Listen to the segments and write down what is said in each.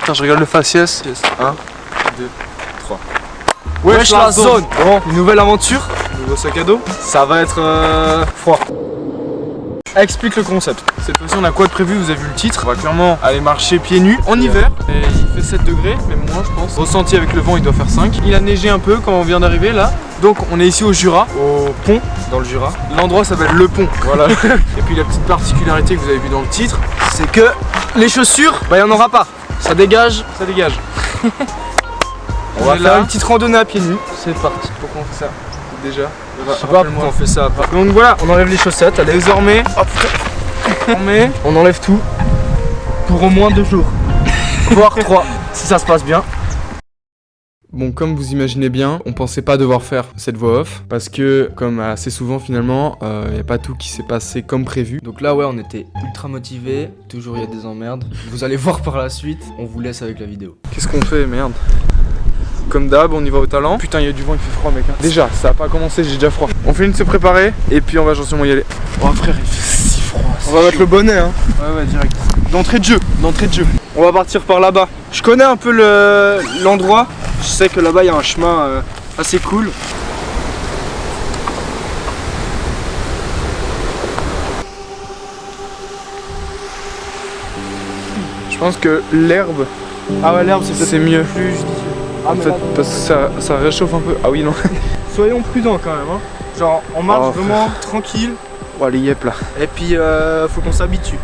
Putain, je regarde le faciès. 1, 2, 3. Wesh la zone. Bon, une nouvelle aventure, nouveau sac à dos. Ça va être froid. Explique le concept. Cette fois-ci on a quoi de prévu? Vous avez vu le titre. On va clairement aller marcher pieds nus en hiver. Et il fait 7 degrés, même moins je pense. Ressenti avec le vent il doit faire 5. Il a neigé un peu quand on vient d'arriver là. Donc on est ici au Jura, au pont dans le Jura. L'endroit s'appelle Le Pont, voilà. Et puis la petite particularité que vous avez vu dans le titre, c'est que les chaussures, bah il n'y en aura pas. Ça dégage, ça dégage. On va faire une petite randonnée à pieds nus. C'est parti. Pourquoi on fait ça déjà? Je sais pas pourquoi on fait ça. Donc voilà, on enlève les chaussettes. Allez, désormais, on enlève tout pour au moins 2 jours, voire 3 si ça se passe bien. Bon, comme vous imaginez bien, on pensait pas devoir faire cette voix off parce que, comme assez souvent finalement, y a pas tout qui s'est passé comme prévu. Donc là ouais, on était ultra motivés, toujours il y a des emmerdes. Vous allez voir par la suite, on vous laisse avec la vidéo. Qu'est-ce qu'on fait, merde? Comme d'hab, on y va au talent. Putain, il y a du vent, il fait froid, mec. Déjà, ça a pas commencé, j'ai déjà froid. On finit de se préparer et puis on va gentiment y aller. Oh frère, il fait si froid. On va mettre le bonnet, hein. Ouais, direct. D'entrée de jeu, On va partir par là-bas. Je connais un peu l'endroit. Je sais que là-bas, il y a un chemin assez cool. Je pense que l'herbe. Ah ouais, l'herbe, c'est mieux. Plus judicieux. En fait, parce que ça réchauffe un peu. Ah oui, non. Soyons prudents quand même, hein. Genre, on marche vraiment tranquille. Oh, allez, yep là. Et puis, faut qu'on s'habitue.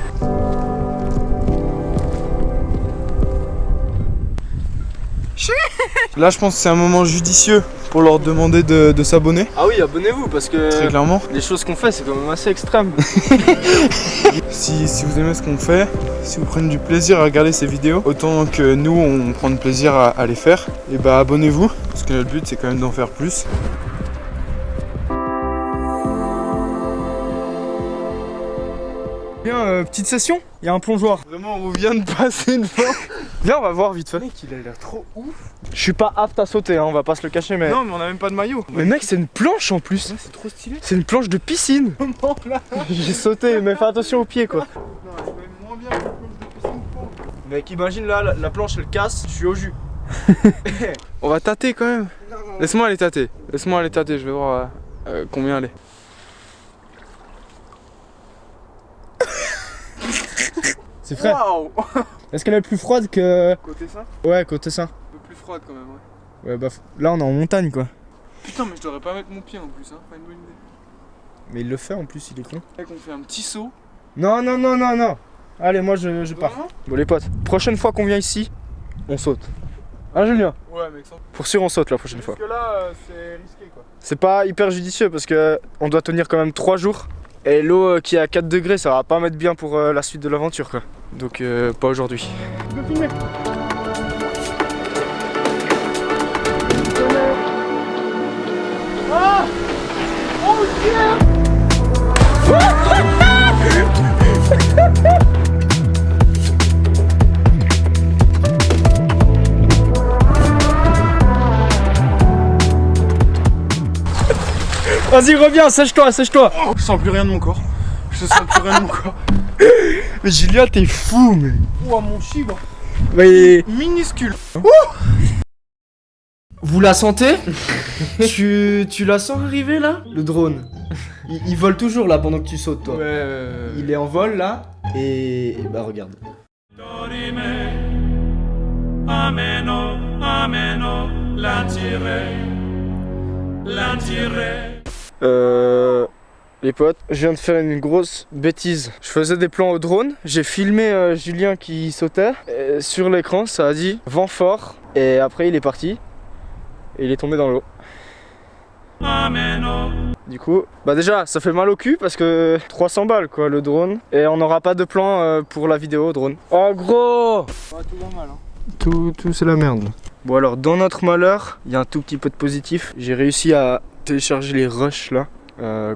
Là, je pense que c'est un moment judicieux pour leur demander de s'abonner. Ah oui, abonnez-vous parce que très clairement, les choses qu'on fait, c'est quand même assez extrême. Si vous aimez ce qu'on fait, si vous prenez du plaisir à regarder ces vidéos, autant que nous, on prend du plaisir à les faire, et bah abonnez-vous, parce que notre but, c'est quand même d'en faire plus. Bien, petite session, il y a un plongeoir. Vraiment, on vient de passer devant. Viens, on va voir vite fait. Mec, il a l'air trop ouf. Je suis pas apte à sauter, hein, on va pas se le cacher, mais. Non, mais on a même pas de maillot. Mais mec, c'est une planche en plus. Ouais, c'est trop stylé. C'est une planche de piscine. Comment là? J'ai sauté, mais fais attention aux pieds quoi. Non, elle est même moins bien que la planche de piscine. Mec, imagine là, la planche elle casse, je suis au jus. On va tâter quand même. Laisse-moi aller tâter. Laisse-moi aller tâter, je vais voir combien elle est. C'est frais. Wow. Est-ce qu'elle est plus froide que. Côté ça? Ouais, côté ça. Un peu plus froide quand même, ouais. Ouais, bah là on est en montagne quoi. Putain, mais je devrais pas mettre mon pied en plus, hein. Pas une bonne idée. Mais il le fait en plus, il est con. Mec, on fait un petit saut. Non. Allez, moi je pars. Bon, les potes, prochaine fois qu'on vient ici, on saute. Hein, Julien? Ouais, mec, ça. Pour sûr, on saute la prochaine fois. Parce que là, c'est risqué quoi. C'est pas hyper judicieux parce que on doit tenir quand même 3 jours. Et l'eau qui est à 4 degrés, ça va pas mettre bien pour la suite de l'aventure quoi. Donc pas aujourd'hui. Je peux filmer. Ah! Oh yeah! Vas-y, reviens, sèche-toi. Oh, je sens plus rien de mon corps. Mais Julien, t'es fou, mec. Ouah, mon chibre. Mais minuscule. Vous la sentez? tu la sens arriver là? Le drone. Il vole toujours là pendant que tu sautes toi. Ouais. Il est en vol là. Et bah regarde. Les potes, je viens de faire une grosse bêtise. Je faisais des plans au drone, j'ai filmé Julien qui sautait. Et sur l'écran, ça a dit vent fort. Et après, il est parti. Et il est tombé dans l'eau. Du coup, bah déjà, ça fait mal au cul parce que 300 balles quoi le drone. Et on n'aura pas de plan pour la vidéo drone. Oh gros! Tout va mal, hein. Tout c'est la merde. Bon alors, dans notre malheur, il y a un tout petit peu de positif. J'ai réussi à télécharger les rushs là.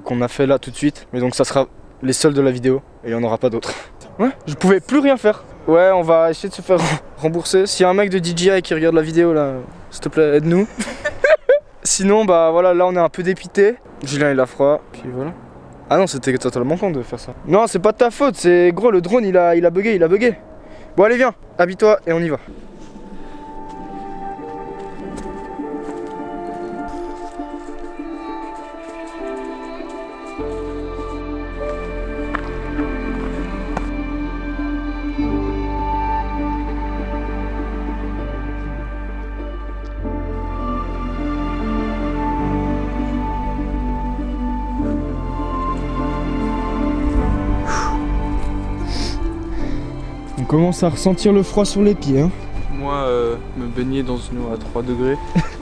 Qu'on a fait là tout de suite, mais donc ça sera les seuls de la vidéo et il n'y en aura pas d'autres. Ouais, je pouvais plus rien faire. Ouais, on va essayer de se faire rembourser. S'il y a un mec de DJI qui regarde la vidéo là, s'il te plaît, aide-nous. Sinon, bah voilà, là on est un peu dépité. Julien il a froid, puis voilà. Ah non, c'était totalement con de faire ça. Non, c'est pas de ta faute, c'est gros, le drone il a bugué. Bon allez viens, habille-toi et on y va. commence à ressentir le froid sur les pieds, hein. Moi, me baigner dans une eau à 3 degrés,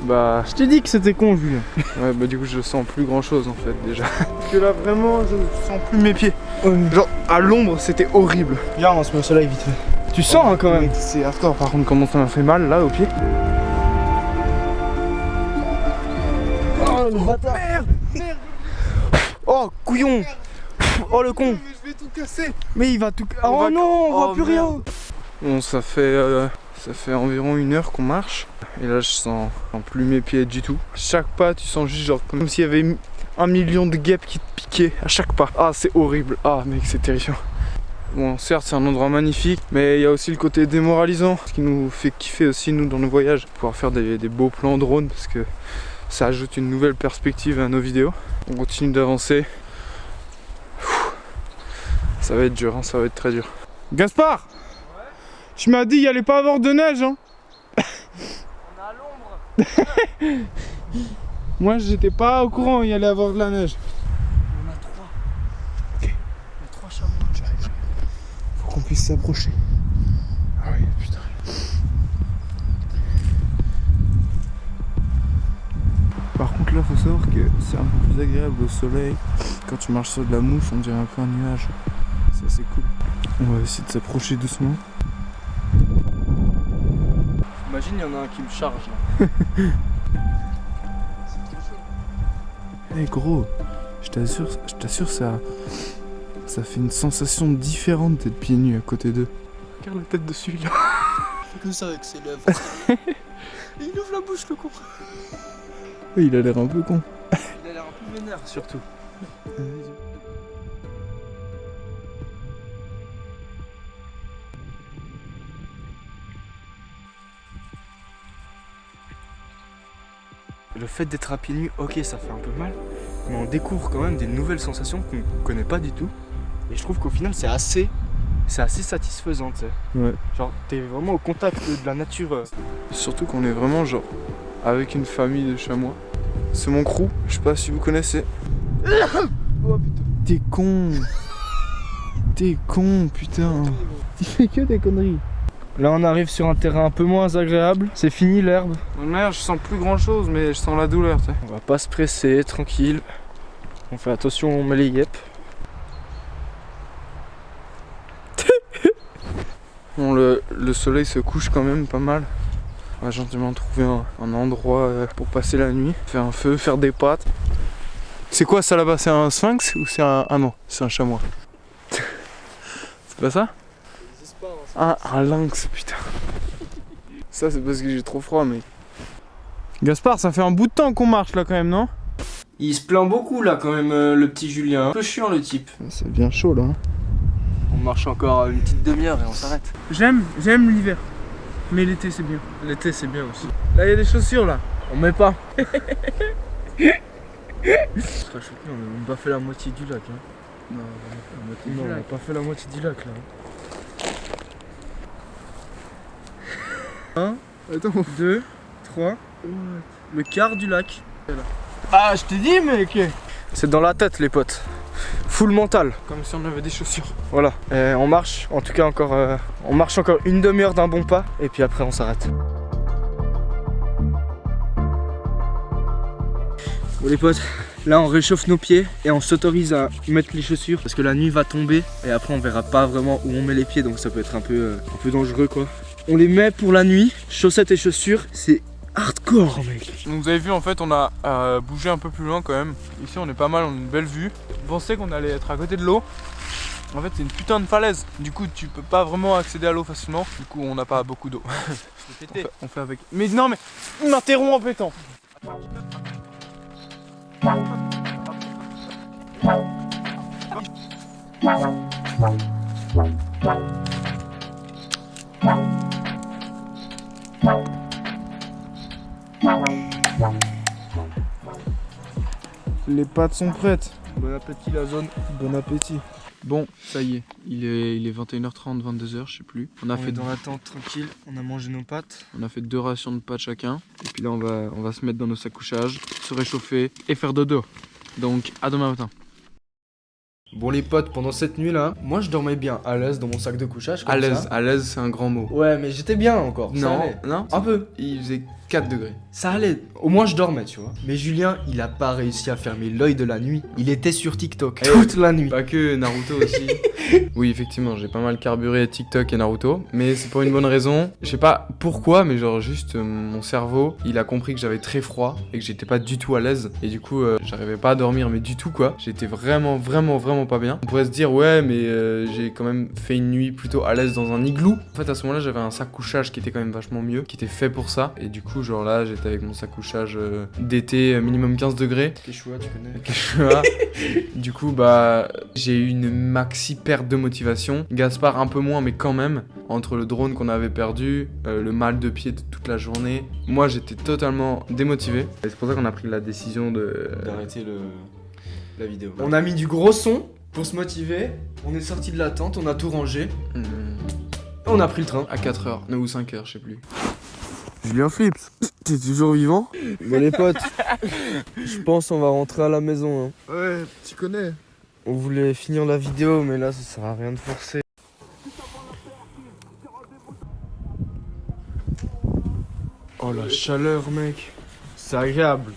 bah... Je t'ai dit que c'était con, Julien. Ouais, bah du coup, je sens plus grand chose en fait déjà. Parce que là, vraiment, je sens plus mes pieds. Ouais. Genre, à l'ombre, c'était horrible. Viens, on se met au soleil vite fait. Tu sens hein, quand même. C'est hardcore, par contre, comment ça m'a fait mal là au pied. Oh, le bâtard. Merde. Oh, couillon. Oh, le con. Mais je vais tout casser. Mais il va tout... Oh non, on voit plus rien. Bon, ça fait environ 1 heure qu'on marche. Et là, je sens plus mes pieds du tout. Chaque pas, tu sens juste genre comme s'il y avait 1 million de guêpes qui te piquaient à chaque pas. Ah, c'est horrible. Ah, mec, c'est terrifiant. Bon, certes, c'est un endroit magnifique, mais il y a aussi le côté démoralisant. Ce qui nous fait kiffer aussi, nous, dans nos voyages. Pouvoir faire des beaux plans drone parce que ça ajoute une nouvelle perspective à nos vidéos. On continue d'avancer. Ça va être dur, hein, ça va être très dur. Gaspard! Ouais. Tu m'as dit qu'il n'y allait pas avoir de neige, hein? On est à l'ombre. Moi, j'étais pas au courant qu'il y allait avoir de la neige. On a 3. Ok. On a 3 chameaux. J'arrive. Faut qu'on puisse s'approcher. Ah oui, putain. Par contre, là, faut savoir que c'est un peu plus agréable au soleil. Quand tu marches sur de la mousse, on dirait un peu un nuage. C'est assez cool. On va essayer de s'approcher doucement. Imagine, il y en a un qui me charge là. Eh gros, je t'assure, ça fait une sensation différente d'être pieds nus à côté d'eux. Regarde la tête de celui-là. Il fait que ça avec ses lèvres. Il ouvre la bouche, le con. Oui, il a l'air un peu con. Il a l'air un peu vénère surtout. Le fait d'être à pieds nus, ok, ça fait un peu mal, mais on découvre quand même des nouvelles sensations qu'on connaît pas du tout. Et je trouve qu'au final, c'est assez satisfaisant, tu sais. Ouais. Genre, t'es vraiment au contact de la nature. Surtout qu'on est vraiment genre avec une famille de chamois. C'est mon crew, je sais pas si vous connaissez. Oh putain. T'es con. T'es con, putain. Tu fais que des conneries. Là, on arrive sur un terrain un peu moins agréable. C'est fini l'herbe. Là, je sens plus grand chose, mais je sens la douleur, tu sais. On va pas se presser, tranquille. On fait attention, on met les yep. Bon, le soleil se couche quand même pas mal. On va gentiment trouver un endroit pour passer la nuit, faire un feu, faire des pâtes. C'est quoi ça là-bas? C'est un sphinx ou c'est un... Ah non, c'est un chamois. C'est pas ça? Ah, un lynx, putain. Ça c'est parce que j'ai trop froid, mec. Gaspard, ça fait un bout de temps qu'on marche là quand même, non? Il se plaint beaucoup là quand même, le petit Julien. Un peu chiant le type. C'est bien chaud là. On marche encore une petite demi-heure et on s'arrête. J'aime l'hiver. Mais l'été c'est bien. L'été c'est bien aussi. Là il y a des chaussures là. On met pas. On serait choqué, on a même pas fait la moitié du lac. Hein. Non, On a pas fait la moitié du lac là. 1, Attends. 2, 3. Le quart du lac. Ah, je t'ai dit, mec. C'est dans la tête les potes. Full mental. Comme si on avait des chaussures. Voilà. On marche, en tout cas encore. On marche encore une demi-heure d'un bon pas et puis après on s'arrête. Bon les potes, là on réchauffe nos pieds et on s'autorise à mettre les chaussures parce que la nuit va tomber et après on verra pas vraiment où on met les pieds, donc ça peut être un peu dangereux quoi. On les met pour la nuit, chaussettes et chaussures, c'est hardcore mec. Donc vous avez vu, en fait on a bougé un peu plus loin quand même. Ici on est pas mal, on a une belle vue. On pensait qu'on allait être à côté de l'eau. En fait c'est une putain de falaise. Du coup tu peux pas vraiment accéder à l'eau facilement. Du coup on n'a pas beaucoup d'eau. on fait avec. Mais non mais il m'interrompt en pétant. Les pâtes sont prêtes. Bon appétit la zone. Bon appétit. Bon, ça y est, il est 21h30, 22h, je sais plus. On Est dans la tente tranquille, on a mangé nos pâtes. On a fait 2 rations de pâtes chacun. Et puis là on va se mettre dans nos sacs couchages, se réchauffer et faire dodo. Donc à demain matin. Bon les potes, pendant cette nuit là, moi je dormais bien, à l'aise dans mon sac de couchage comme ça. À l'aise, c'est un grand mot. Ouais, mais j'étais bien encore. ça Non, allait. non. Un peu. Il faisait 4 degrés. Ça allait. Au moins je dormais, tu vois. Mais Julien, il a pas réussi à fermer l'œil de la nuit. Il était sur TikTok toute la nuit. Pas que Naruto aussi. Oui, effectivement, j'ai pas mal carburé TikTok et Naruto, mais c'est pour une bonne raison. Je sais pas pourquoi, mais genre juste mon cerveau, il a compris que j'avais très froid et que j'étais pas du tout à l'aise. Et du coup, j'arrivais pas à dormir, mais du tout quoi. J'étais vraiment pas bien. On pourrait se dire, ouais, mais j'ai quand même fait une nuit plutôt à l'aise dans un igloo. En fait, à ce moment-là, j'avais un sac couchage qui était quand même vachement mieux, qui était fait pour ça. Et du coup, genre là, j'étais avec mon sac couchage d'été, minimum 15 degrés. Quechua, tu connais. Quechua. Du coup, bah, j'ai eu une maxi perte de motivation. Gaspard un peu moins, mais quand même, entre le drone qu'on avait perdu, le mal de pied de toute la journée, moi j'étais totalement démotivé. Et c'est pour ça qu'on a pris la décision d'arrêter la vidéo. On a mis du gros son pour se motiver. On est sorti de la tente, on a tout rangé. Et on a pris le train. À 4h, ou 5h, je sais plus. Julien Flips, t'es toujours vivant? Bon les potes, je pense on va rentrer à la maison. Hein. Ouais, tu connais. On voulait finir la vidéo, mais là ça sert à rien de forcer. Oh la chaleur mec, c'est agréable.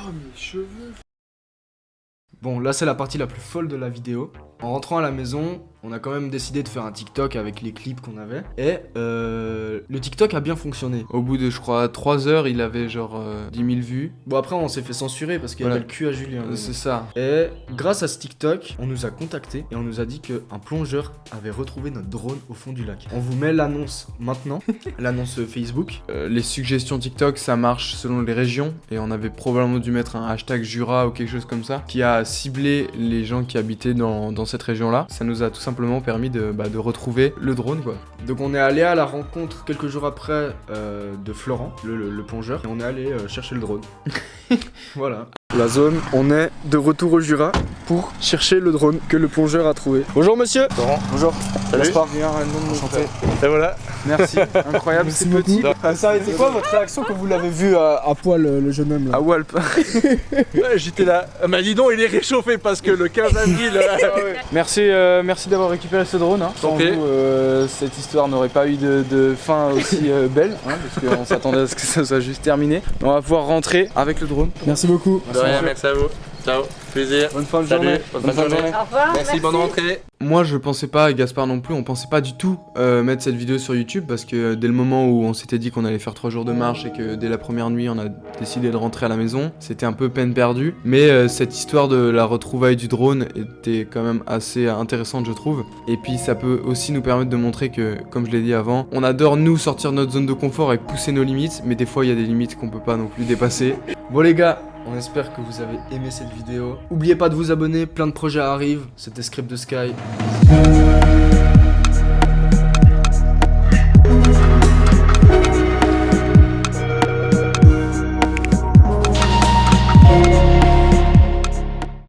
Oh mes cheveux. Bon là c'est la partie la plus folle de la vidéo. En rentrant à la maison, on a quand même décidé de faire un TikTok avec les clips qu'on avait. Et le TikTok a bien fonctionné. Au bout de je crois 3 heures, il avait genre 10 000 vues. Bon après on s'est fait censurer parce qu'il y avait le cul à Julien. C'est ça. Et grâce à ce TikTok, on nous a contactés et on nous a dit qu'un plongeur avait retrouvé notre drone au fond du lac. On vous met l'annonce maintenant, l'annonce Facebook. Les suggestions TikTok, ça marche selon les régions. Et on avait probablement dû mettre un hashtag Jura ou quelque chose comme ça, qui a ciblé les gens qui habitaient dans cette région-là. Ça nous a tout simplement permis de retrouver le drone, quoi. Donc on est allé à la rencontre quelques jours après de Florent, le plongeur, et on est allé chercher le drone. Voilà. La zone, on est de retour au Jura pour chercher le drone que le plongeur a trouvé. Bonjour monsieur. Bonjour. Salut. Enchanté. Et voilà. Merci. Incroyable, c'est petit. Ça a été quoi votre réaction quand vous l'avez vu à poil le jeune homme là? À Walp. Ouais, j'étais là. Bah dis donc, il est réchauffé parce que le 15 avril. Merci d'avoir récupéré ce drone. Hein. Sans vous, cette histoire n'aurait pas eu de fin aussi belle, hein, parce qu'on s'attendait à ce que ça soit juste terminé. On va pouvoir rentrer avec le drone. Merci beaucoup. De rien, merci à vous. Ciao, plaisir. Bonne fin de Salut. journée. Bonne fin de journée. Au revoir, Merci, bonne rentrée. Moi je pensais pas, et Gaspard non plus, on pensait pas du tout mettre cette vidéo sur YouTube parce que dès le moment où on s'était dit qu'on allait faire 3 jours de marche et que dès la première nuit on a décidé de rentrer à la maison, c'était un peu peine perdue. Mais cette histoire de la retrouvaille du drone était quand même assez intéressante je trouve. Et puis ça peut aussi nous permettre de montrer que, comme je l'ai dit avant, on adore nous sortir de notre zone de confort et pousser nos limites, mais des fois il y a des limites qu'on peut pas non plus dépasser. Bon les gars, on espère que vous avez aimé cette vidéo. N'oubliez pas de vous abonner, plein de projets arrivent. C'était Script the Sky.